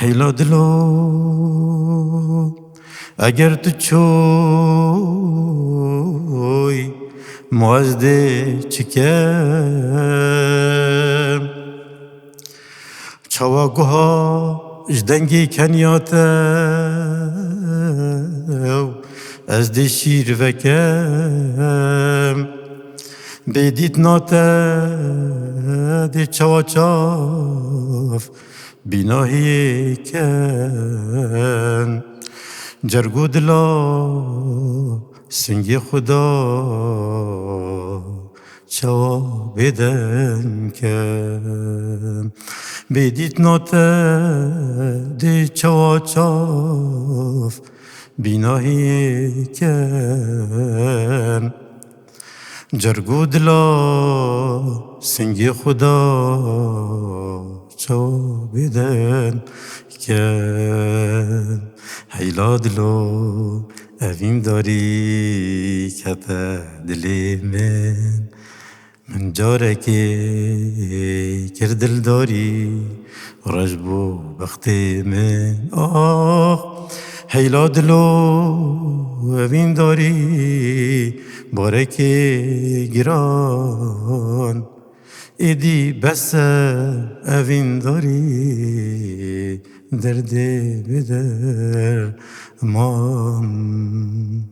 هیلا دلو اگر تو چوی موزده چکم چوا گوها جدنگی کنیاته از دی شیر وکم بیدیت ناته دی چوا چاف بیناهی کن جرگو دلا سنگی خدا چوا بدن کن بیدیت ناته دی چوا چاف بیناهی کن جرگو دلا سنگی خدا چوا بدن کن هیلا دلو اویم داری کتا دلی من جاره که کردل داری رجبو بختی من هیلا دلو اویم داری بارک گران ایدی بس اوین داری درد بدر مان